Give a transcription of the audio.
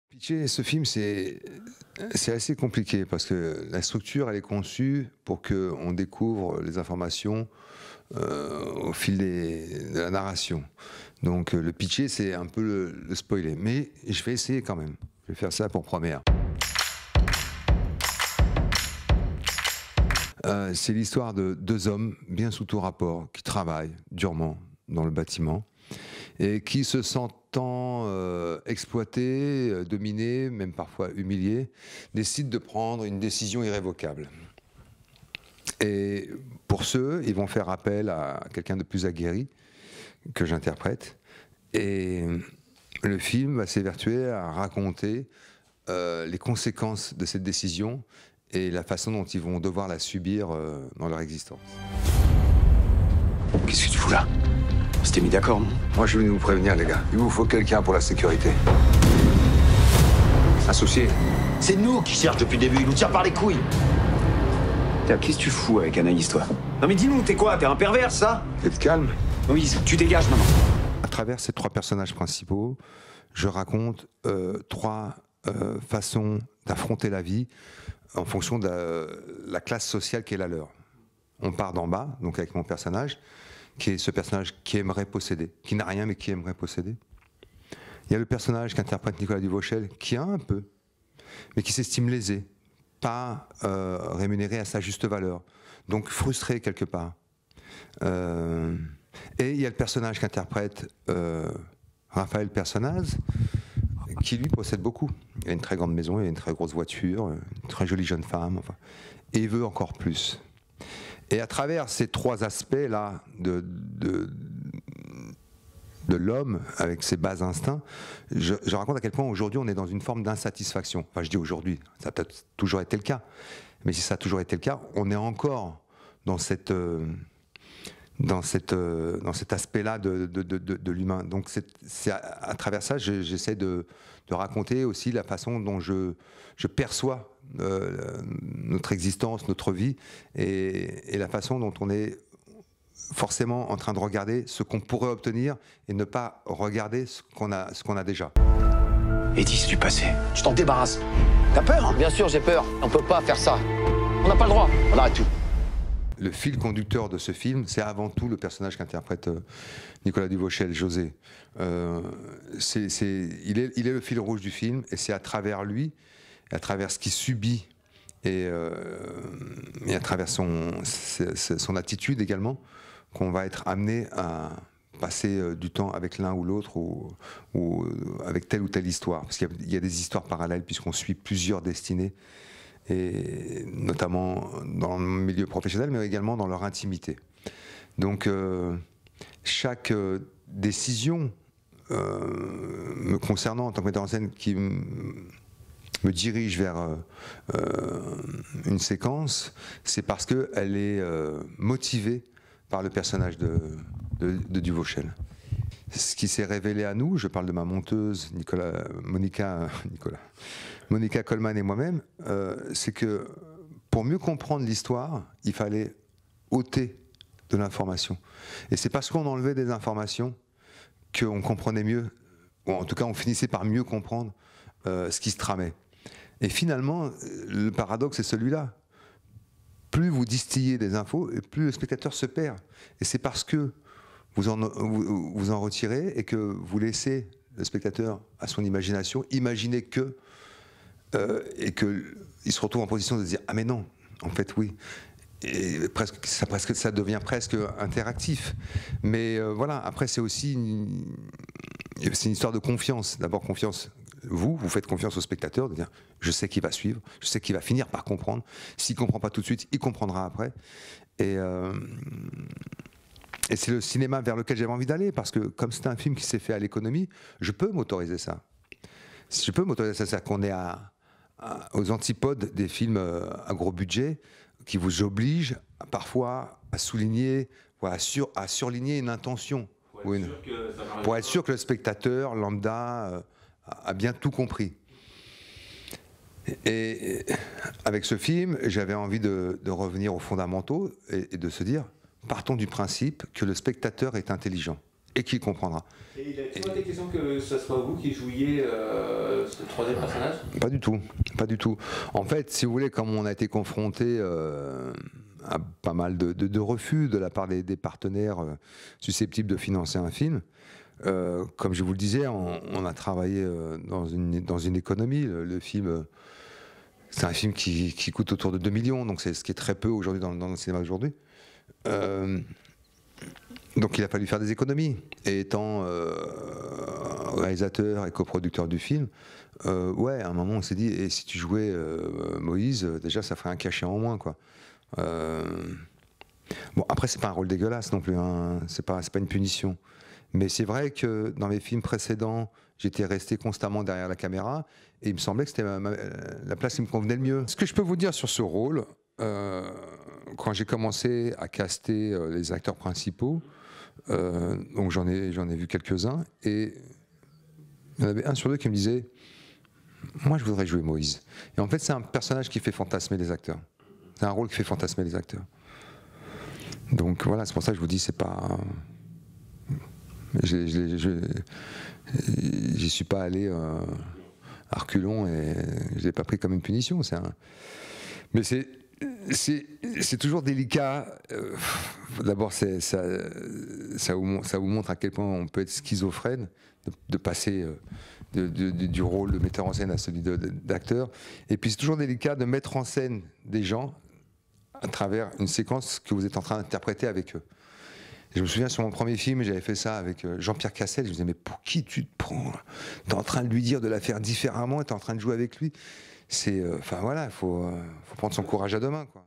Pitcher ce film, c'est assez compliqué parce que la structure, elle est conçue pour qu'on découvre les informations au fil de la narration. Donc le pitcher, c'est un peu le spoiler. Mais je vais essayer quand même. Je vais faire ça pour première. C'est l'histoire de deux hommes bien sous tout rapport qui travaillent durement dans le bâtiment et qui, se sentant exploités, dominés, même parfois humiliés, décident de prendre une décision irrévocable. Et pour ceux, ils vont faire appel à quelqu'un de plus aguerri que j'interprète. Et le film va s'évertuer à raconter les conséquences de cette décision et la façon dont ils vont devoir la subir dans leur existence. Qu'est-ce que tu fous là? On s'était mis d'accord, non? Moi, je suis venu vous prévenir, les gars. Il vous faut quelqu'un pour la sécurité. Associé. C'est nous qui cherchent depuis le début, il nous tire par les couilles. Qu'est-ce que tu fous avec Anaïs, toi? Non mais dis-nous, t'es quoi? T'es un pervers, ça? Êtes calme. Oui, tu dégages maintenant. À travers ces trois personnages principaux, je raconte trois façons d'affronter la vie en fonction de la classe sociale qui est la leur. On part d'en bas, donc avec mon personnage, qui est ce personnage qui aimerait posséder, qui n'a rien mais qui aimerait posséder. Il y a le personnage qu'interprète Nicolas Duvauchel, qui a un peu, mais qui s'estime lésé, pas rémunéré à sa juste valeur, donc frustré quelque part. Et il y a le personnage qu'interprète Raphaël Personnaz, qui lui possède beaucoup. Il a une très grande maison, il a une très grosse voiture, une très jolie jeune femme, enfin, et il veut encore plus. Et à travers ces trois aspects-là de l'homme, avec ses bas instincts, je raconte à quel point aujourd'hui on est dans une forme d'insatisfaction. Enfin, je dis aujourd'hui, ça a peut-être toujours été le cas, mais si ça a toujours été le cas, on est encore dans cet aspect-là de l'humain. Donc c'est à travers ça, j'essaie de raconter aussi la façon dont je perçois notre existence, notre vie, et la façon dont on est forcément en train de regarder ce qu'on pourrait obtenir et ne pas regarder ce qu'on a déjà. Et dis du passé. Tu t'en débarrasses. T'as peur, hein? Bien sûr, j'ai peur. On peut pas faire ça. On n'a pas le droit. On arrête tout. Le fil conducteur de ce film, c'est avant tout le personnage qu'interprète Nicolas Duvauchel, José. Il est le fil rouge du film, et c'est à travers lui, à travers ce qu'il subit, et à travers son attitude également, qu'on va être amené à passer du temps avec l'un ou l'autre, ou avec telle ou telle histoire. Parce qu'il y a des histoires parallèles, puisqu'on suit plusieurs destinées, et notamment dans le milieu professionnel, mais également dans leur intimité. Donc chaque décision me concernant en tant que metteur en scène qui me dirige vers une séquence, c'est parce qu'elle est motivée par le personnage de Duvauchel. Ce qui s'est révélé à nous, je parle de ma monteuse Monica Coleman et moi-même, c'est que pour mieux comprendre l'histoire, il fallait ôter de l'information. Et c'est parce qu'on enlevait des informations qu'on comprenait mieux, ou en tout cas on finissait par mieux comprendre ce qui se tramait. Et finalement, le paradoxe est celui-là. Plus vous distillez des infos, et plus le spectateur se perd. Et c'est parce que vous en retirez et que vous laissez le spectateur à son imagination imaginer que et qu'il se retrouve en position de se dire « Ah mais non, en fait oui ». Et ça devient presque interactif. Mais voilà, après c'est aussi une histoire de confiance. D'abord confiance, vous faites confiance au spectateur, de dire « Je sais qu'il va suivre, je sais qu'il va finir par comprendre. S'il ne comprend pas tout de suite, il comprendra après ». Et c'est le cinéma vers lequel j'avais envie d'aller, parce que comme c'est un film qui s'est fait à l'économie, je peux m'autoriser ça. Je peux m'autoriser ça, c'est-à-dire qu'on est aux antipodes des films à gros budget, qui vous obligent parfois à souligner, à surligner une intention. Pour être sûr que le spectateur lambda a bien tout compris. Et avec ce film, j'avais envie de revenir aux fondamentaux et de se dire, partons du principe que le spectateur est intelligent. et qu'il comprendra. Et il a toujours été question que ce soit vous qui jouiez ce troisième personnage? Pas du tout, pas du tout. En fait, si vous voulez, comme on a été confronté à pas mal de refus de la part des partenaires susceptibles de financer un film, comme je vous le disais, on a travaillé dans une économie. Le film, c'est un film qui coûte autour de 2 millions, donc c'est ce qui est très peu aujourd'hui dans le cinéma aujourd'hui. Donc il a fallu faire des économies. Et étant réalisateur et coproducteur du film, ouais, à un moment on s'est dit, et si tu jouais Moïse, déjà ça ferait un cachet en moins, quoi. Bon, après c'est pas un rôle dégueulasse non plus, hein. C'est pas une punition. Mais c'est vrai que dans mes films précédents, j'étais resté constamment derrière la caméra et il me semblait que c'était la place qui me convenait le mieux. Ce que je peux vous dire sur ce rôle, quand j'ai commencé à caster les acteurs principaux, donc j'en ai vu quelques-uns, et il y en avait un sur deux qui me disait « Moi, je voudrais jouer Moïse ». Et en fait, c'est un personnage qui fait fantasmer les acteurs. C'est un rôle qui fait fantasmer les acteurs. Donc voilà, c'est pour ça que je vous dis, c'est pas... J'y suis pas allé à reculons et je l'ai pas pris comme une punition. Mais c'est toujours délicat. D'abord, ça vous montre à quel point on peut être schizophrène, de passer du rôle de metteur en scène à celui d'acteur. Et puis c'est toujours délicat de mettre en scène des gens à travers une séquence que vous êtes en train d'interpréter avec eux. Et je me souviens sur mon premier film, j'avais fait ça avec Jean-Pierre Cassel. Je me disais, mais pour qui tu te prends? Tu es en train de lui dire de la faire différemment, tu es en train de jouer avec lui. Enfin voilà, il faut prendre son courage à deux mains, quoi.